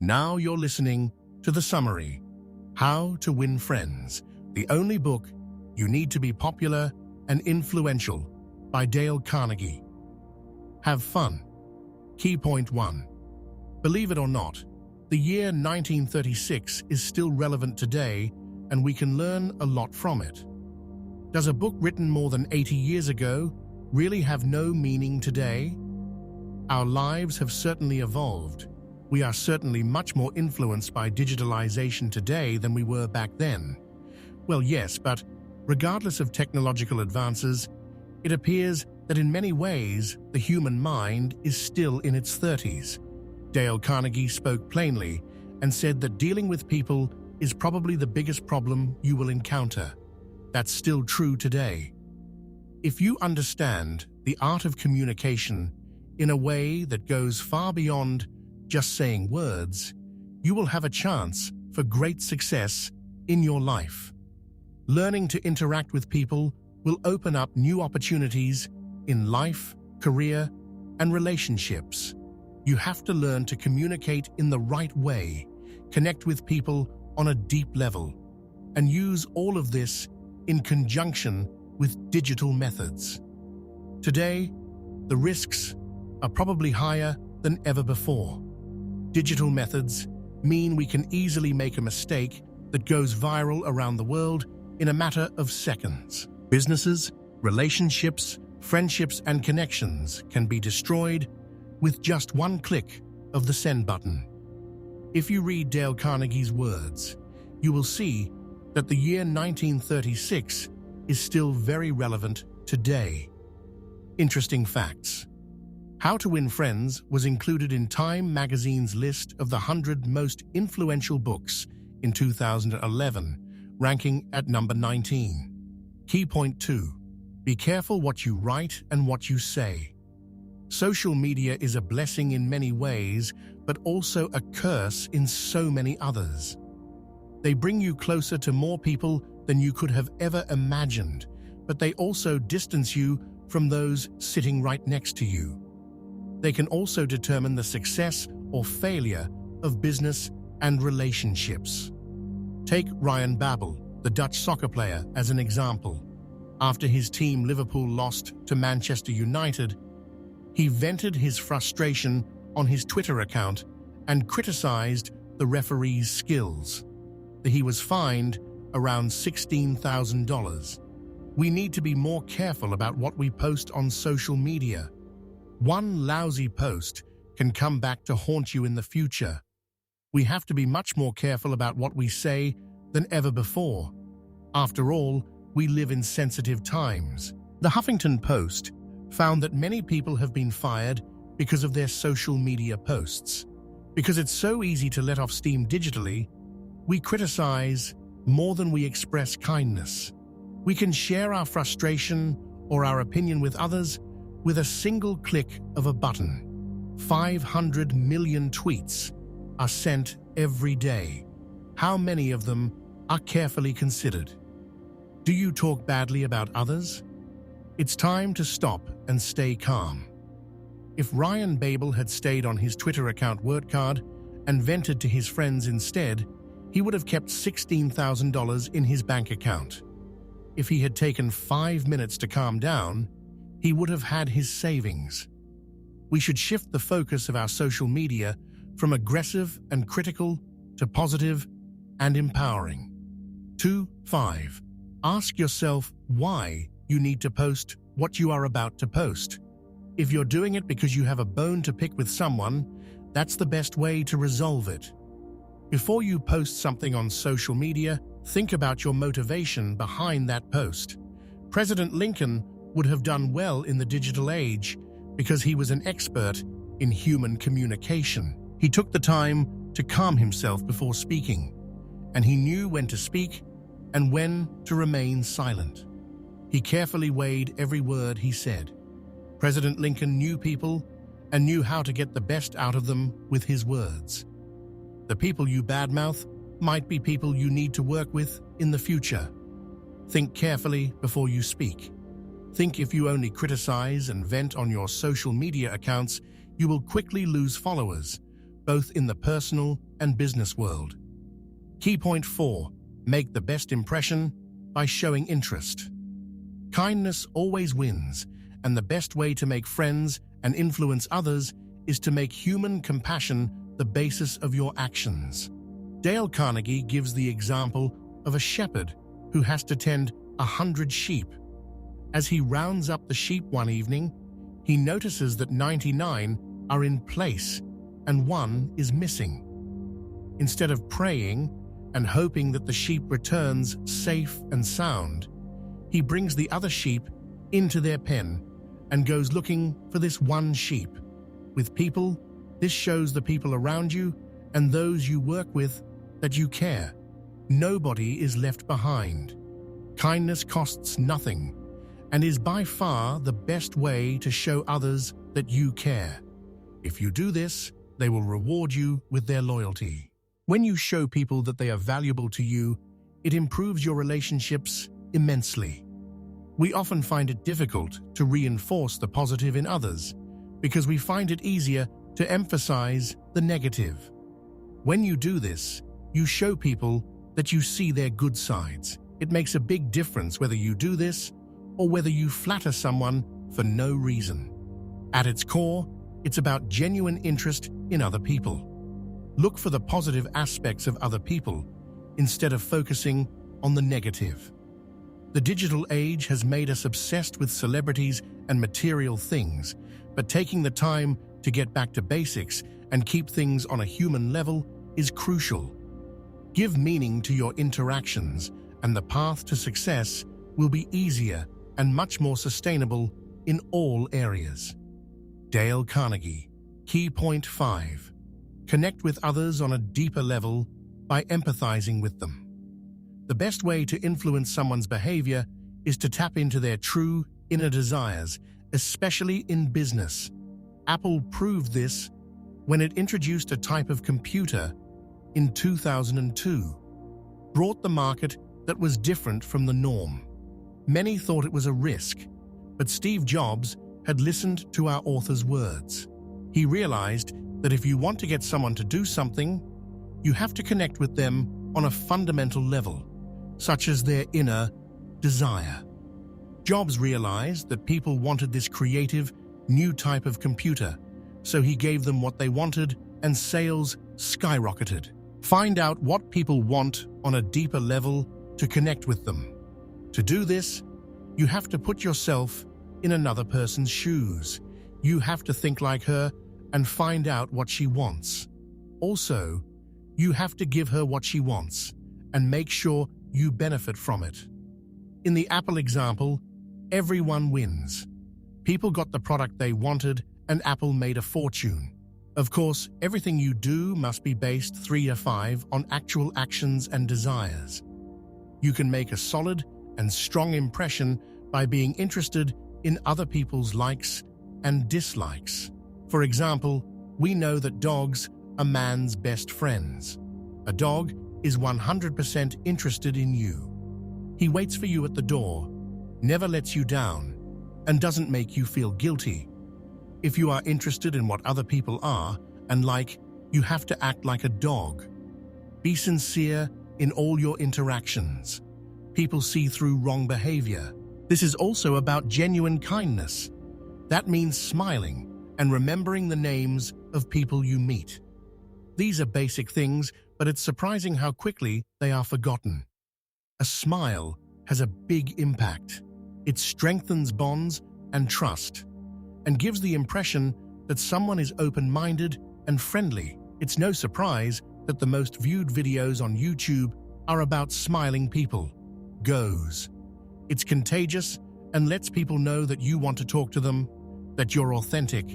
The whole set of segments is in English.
Now you're listening to the summary, How to Win Friends, the only book you need to be popular and influential, by Dale Carnegie. Have fun. Key point 1. Believe it or not, the year 1936 is still relevant today, and we can learn a lot from it. Does a book written more than 80 years ago really have no meaning today? Our lives have certainly evolved. We are certainly much more influenced by digitalization today than we were back then. Well, yes, but regardless of technological advances, it appears that in many ways the human mind is still in its 30s. Dale Carnegie spoke plainly and said that dealing with people is probably the biggest problem you will encounter. That's still true today. If you understand the art of communication in a way that goes far beyond just saying words, you will have a chance for great success in your life. Learning to interact with people will open up new opportunities in life, career, and relationships. You have to learn to communicate in the right way, connect with people on a deep level, and use all of this in conjunction with digital methods. Today, the risks are probably higher than ever before. Digital methods mean we can easily make a mistake that goes viral around the world in a matter of seconds. Businesses, relationships, friendships, and connections can be destroyed with just one click of the send button. If you read Dale Carnegie's words, you will see that the year 1936 is still very relevant today. Interesting facts. How to Win Friends was included in Time magazine's list of the 100 most influential books in 2011, ranking at number 19. Key point 2. Be careful what you write and what you say. Social media is a blessing in many ways, but also a curse in so many others. They bring you closer to more people than you could have ever imagined, but they also distance you from those sitting right next to you. They can also determine the success or failure of business and relationships. Take Ryan Babel, the Dutch soccer player, as an example. After his team Liverpool lost to Manchester United, he vented his frustration on his Twitter account and criticized the referee's skills. He was fined around $16,000. We need to be more careful about what we post on social media. One lousy post can come back to haunt you in the future. We have to be much more careful about what we say than ever before. After all, we live in sensitive times. The Huffington Post found that many people have been fired because of their social media posts. Because it's so easy to let off steam digitally, we criticize more than we express kindness. We can share our frustration or our opinion with others with a single click of a button. 500 million tweets are sent every day. How many of them are carefully considered? Do you talk badly about others? It's time to stop and stay calm. If Ryan Babel had stayed on his Twitter account word card and vented to his friends instead, he would have kept $16,000 in his bank account. If he had taken 5 minutes to calm down, he would have had his savings. We should shift the focus of our social media from aggressive and critical to positive and empowering. 2.5. Ask yourself why you need to post what you are about to post. If you're doing it because you have a bone to pick with someone, that's the best way to resolve it. Before you post something on social media, think about your motivation behind that post. President Lincoln would have done well in the digital age because he was an expert in human communication. He took the time to calm himself before speaking, and he knew when to speak and when to remain silent. He carefully weighed every word he said. President Lincoln knew people and knew how to get the best out of them with his words. The people you badmouth might be people you need to work with in the future. Think carefully before you speak. Think if you only criticize and vent on your social media accounts, you will quickly lose followers, both in the personal and business world. Key point 4. Make the best impression by showing interest. Kindness always wins, and the best way to make friends and influence others is to make human compassion the basis of your actions. Dale Carnegie gives the example of a shepherd who has to tend 100 sheep. As he rounds up the sheep one evening, he notices that 99 are in place and one is missing. Instead of praying and hoping that the sheep returns safe and sound, he brings the other sheep into their pen and goes looking for this one sheep. With people, this shows the people around you and those you work with that you care. Nobody is left behind. Kindness costs nothing and is by far the best way to show others that you care. If you do this, they will reward you with their loyalty. When you show people that they are valuable to you, it improves your relationships immensely. We often find it difficult to reinforce the positive in others because we find it easier to emphasize the negative. When you do this, you show people that you see their good sides. It makes a big difference whether you do this or whether you flatter someone for no reason. At its core, it's about genuine interest in other people. Look for the positive aspects of other people instead of focusing on the negative. The digital age has made us obsessed with celebrities and material things, but taking the time to get back to basics and keep things on a human level is crucial. Give meaning to your interactions, and the path to success will be easier and much more sustainable in all areas. Dale Carnegie. Key point 5. Connect with others on a deeper level by empathizing with them. The best way to influence someone's behavior is to tap into their true inner desires, especially in business. Apple proved this when it introduced a type of computer in 2002, brought the market that was different from the norm. Many thought it was a risk, but Steve Jobs had listened to our author's words. He realized that if you want to get someone to do something, you have to connect with them on a fundamental level, such as their inner desire. Jobs realized that people wanted this creative, new type of computer, so he gave them what they wanted and sales skyrocketed. Find out what people want on a deeper level to connect with them. To do this, you have to put yourself in another person's shoes. You have to think like her and find out what she wants. Also, you have to give her what she wants and make sure you benefit from it. In the Apple example, everyone wins. People got the product they wanted and Apple made a fortune. Of course, everything you do must be based 3 to 5 on actual actions and desires. You can make a solid and strong impression by being interested in other people's likes and dislikes. For example, we know that dogs are man's best friends. A dog is 100% interested in you. He waits for you at the door, never lets you down, and doesn't make you feel guilty. If you are interested in what other people are and like, you have to act like a dog. Be sincere in all your interactions. People see through wrong behavior. This is also about genuine kindness. That means smiling and remembering the names of people you meet. These are basic things, but it's surprising how quickly they are forgotten. A smile has a big impact. It strengthens bonds and trust, and gives the impression that someone is open-minded and friendly. It's no surprise that the most viewed videos on YouTube are about smiling people. It's contagious and lets people know that you want to talk to them, that you're authentic,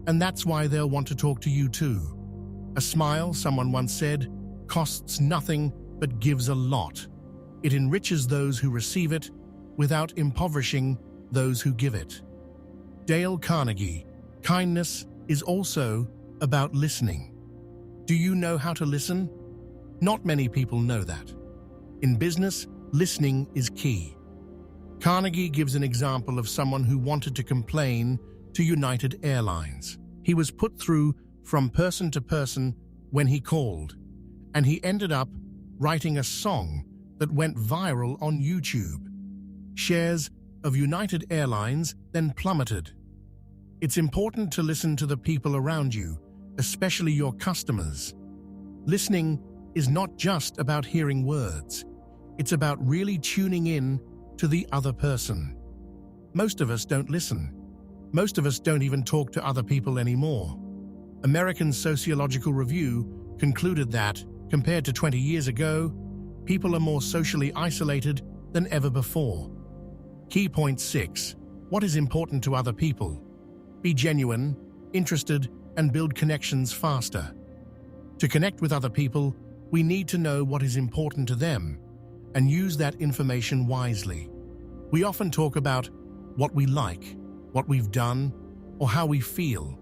and that's why they'll want to talk to you too. A smile, someone once said, costs nothing but gives a lot. It enriches those who receive it without impoverishing those who give it. Dale Carnegie. Kindness is also about listening. Do you know how to listen? Not many people know that. In business, listening is key. Carnegie gives an example of someone who wanted to complain to United Airlines. He was put through from person to person when he called. and he ended up writing a song that went viral on YouTube. Shares of United Airlines then plummeted. It's important to listen to the people around you, especially your customers. Listening is not just about hearing words. It's about really tuning in to the other person. Most of us don't listen. Most of us don't even talk to other people anymore. American Sociological Review concluded that, compared to 20 years ago, people are more socially isolated than ever before. Key point 6. What is important to other people? Be genuine, interested, and build connections faster. To connect with other people, we need to know what is important to them and use that information wisely. We often talk about what we like, what we've done, or how we feel,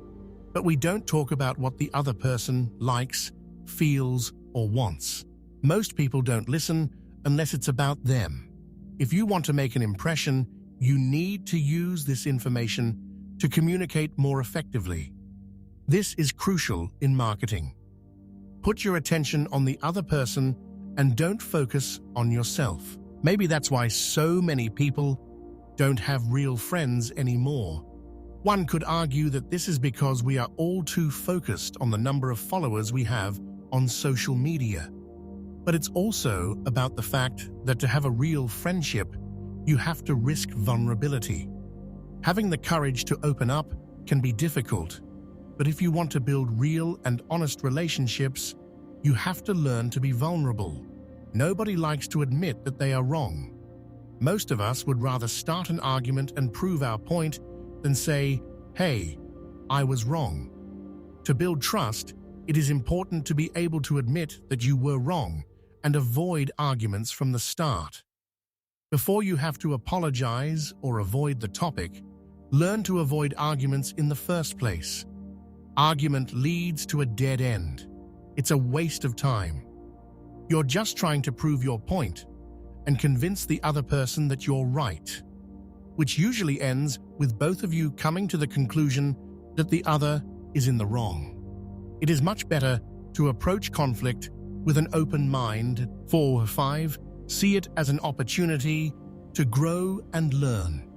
but we don't talk about what the other person likes, feels, or wants. Most people don't listen unless it's about them. If you want to make an impression, you need to use this information to communicate more effectively. This is crucial in marketing. Put your attention on the other person and don't focus on yourself. Maybe that's why so many people don't have real friends anymore. One could argue that this is because we are all too focused on the number of followers we have on social media. But it's also about the fact that to have a real friendship, you have to risk vulnerability. Having the courage to open up can be difficult, but if you want to build real and honest relationships, you have to learn to be vulnerable. Nobody likes to admit that they are wrong. Most of us would rather start an argument and prove our point than say, "Hey, I was wrong." To build trust, it is important to be able to admit that you were wrong and avoid arguments from the start. Before you have to apologize or avoid the topic, learn to avoid arguments in the first place. Argument leads to a dead end. It's a waste of time. You're just trying to prove your point and convince the other person that you're right, which usually ends with both of you coming to the conclusion that the other is in the wrong. It is much better to approach conflict with an open mind. 4 or 5. See it as an opportunity to grow and learn.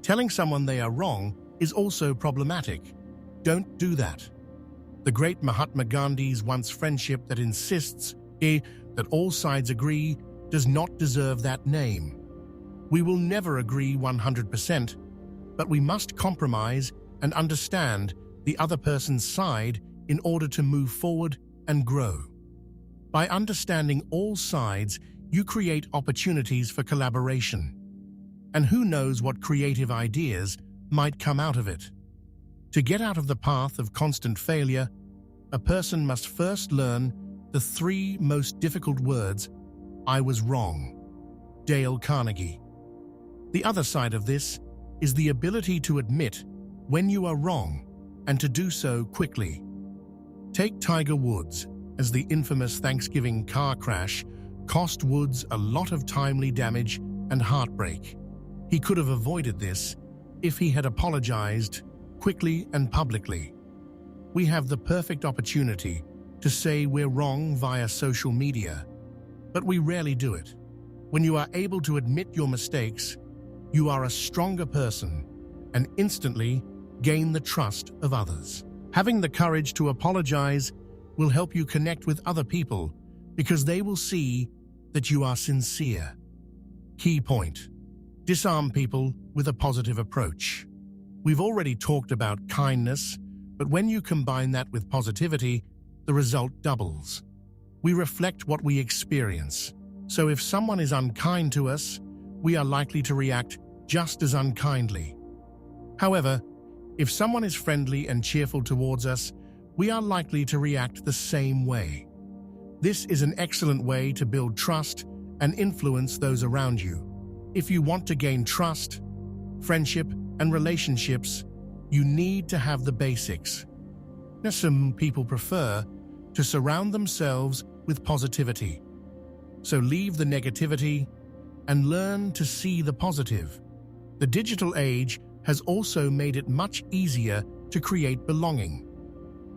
Telling someone they are wrong is also problematic. Don't do that. The great Mahatma Gandhi's once friendship that insists that all sides agree does not deserve that name. We will never agree 100%, but we must compromise and understand the other person's side in order to move forward and grow. By understanding all sides, you create opportunities for collaboration. And who knows what creative ideas might come out of it. To get out of the path of constant failure, a person must first learn the 3 most difficult words: "I was wrong." Dale Carnegie. The other side of this is the ability to admit when you are wrong and to do so quickly. Take Tiger Woods, as the infamous Thanksgiving car crash cost Woods a lot of timely damage and heartbreak. He could have avoided this if he had apologized quickly and publicly. We have the perfect opportunity to say we're wrong via social media, but we rarely do it. When you are able to admit your mistakes, you are a stronger person and instantly gain the trust of others. Having the courage to apologize will help you connect with other people because they will see that you are sincere. Key point: disarm people with a positive approach. We've already talked about kindness, but when you combine that with positivity, the result doubles. We reflect what we experience. So if someone is unkind to us, we are likely to react just as unkindly. However, if someone is friendly and cheerful towards us, we are likely to react the same way. This is an excellent way to build trust and influence those around you. If you want to gain trust, friendship, and relationships, you need to have the basics. Now, some people prefer to surround themselves with positivity. So leave the negativity and learn to see the positive. The digital age has also made it much easier to create belonging.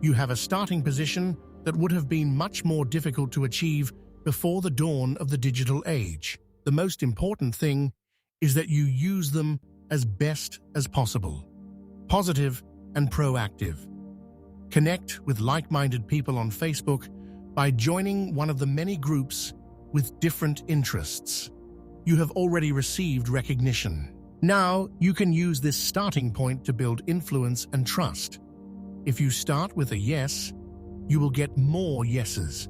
You have a starting position that would have been much more difficult to achieve before the dawn of the digital age. The most important thing is that you use them as best as possible. Positive and proactive. Connect with like-minded people on Facebook by joining one of the many groups with different interests. You have already received recognition. Now, you can use this starting point to build influence and trust. If you start with a yes, you will get more yeses.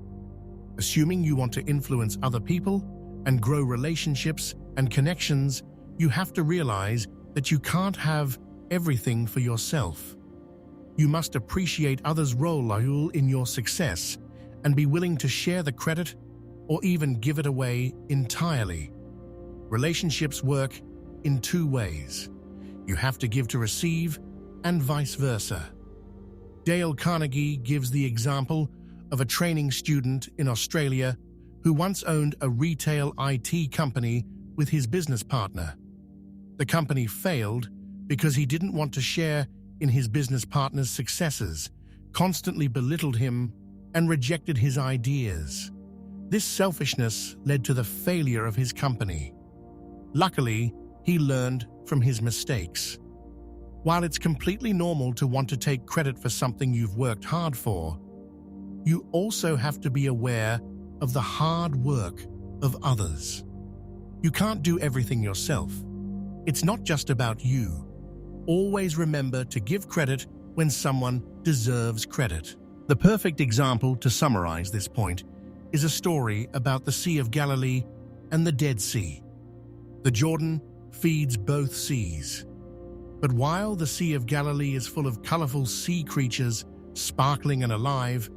Assuming you want to influence other people and grow relationships and connections, you have to realize that you can't have everything for yourself. You must appreciate others' role in your success and be willing to share the credit or even give it away entirely. Relationships work in two ways. You have to give to receive and vice versa. Dale Carnegie gives the example of a training student in Australia who once owned a retail IT company with his business partner. The company failed because he didn't want to share in his business partner's successes, constantly belittled him, and rejected his ideas. This selfishness led to the failure of his company. Luckily, he learned from his mistakes. While it's completely normal to want to take credit for something you've worked hard for, you also have to be aware of the hard work of others. You can't do everything yourself. It's not just about you. Always remember to give credit when someone deserves credit. The perfect example to summarize this point is a story about the Sea of Galilee and the Dead Sea. The Jordan feeds both seas. But while the Sea of Galilee is full of colorful sea creatures, sparkling and alive,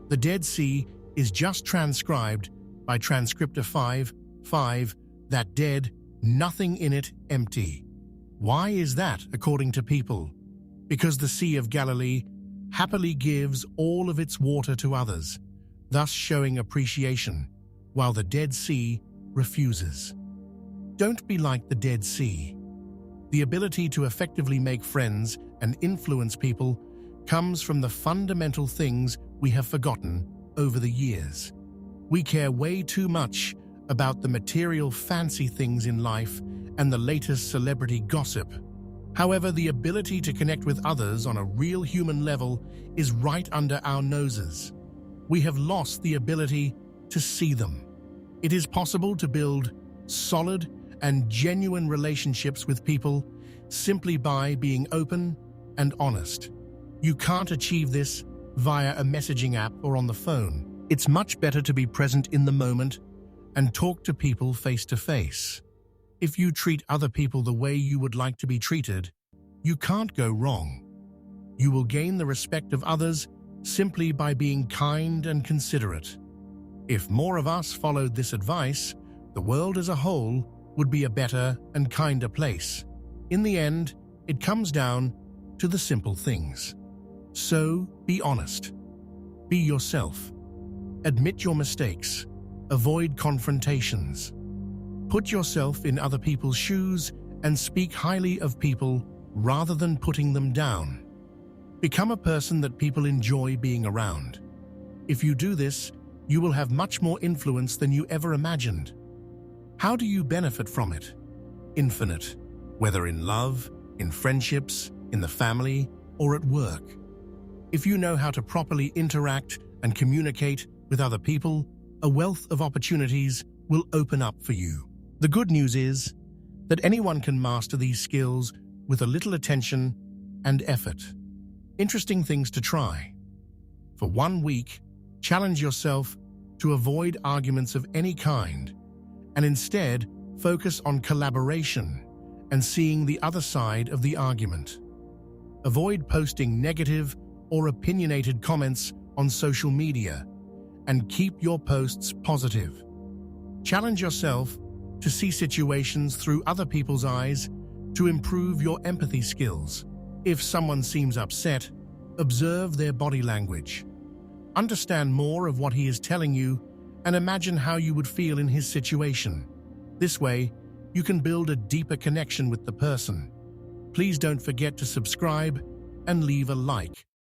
the Dead Sea is just transcribed by transcriptor 5, that dead, nothing in it, empty. Why is that, according to people? Because the Sea of Galilee happily gives all of its water to others, thus showing appreciation, while the Dead Sea refuses. Don't be like the Dead Sea. The ability to effectively make friends and influence people comes from the fundamental things we have forgotten over the years. We care way too much about the material fancy things in life and the latest celebrity gossip. However, the ability to connect with others on a real human level is right under our noses. We have lost the ability to see them. It is possible to build solid and genuine relationships with people simply by being open and honest. You can't achieve this via a messaging app or on the phone. It's much better to be present in the moment and talk to people face to face. If you treat other people the way you would like to be treated, you can't go wrong. You will gain the respect of others simply by being kind and considerate. If more of us followed this advice, the world as a whole would be a better and kinder place. In the end, it comes down to the simple things. So, be honest. Be yourself. Admit your mistakes. Avoid confrontations. Put yourself in other people's shoes and speak highly of people rather than putting them down. Become a person that people enjoy being around. If you do this, you will have much more influence than you ever imagined. How do you benefit from it? Infinite, whether in love, in friendships, in the family, or at work. If you know how to properly interact and communicate with other people, a wealth of opportunities will open up for you. The good news is that anyone can master these skills with a little attention and effort. Interesting things to try. For 1 week, challenge yourself to avoid arguments of any kind and instead focus on collaboration and seeing the other side of the argument. Avoid posting negative or opinionated comments on social media and keep your posts positive. Challenge yourself to see situations through other people's eyes to improve your empathy skills. If someone seems upset, observe their body language. Understand more of what he is telling you and imagine how you would feel in his situation. This way, you can build a deeper connection with the person. Please don't forget to subscribe and leave a like.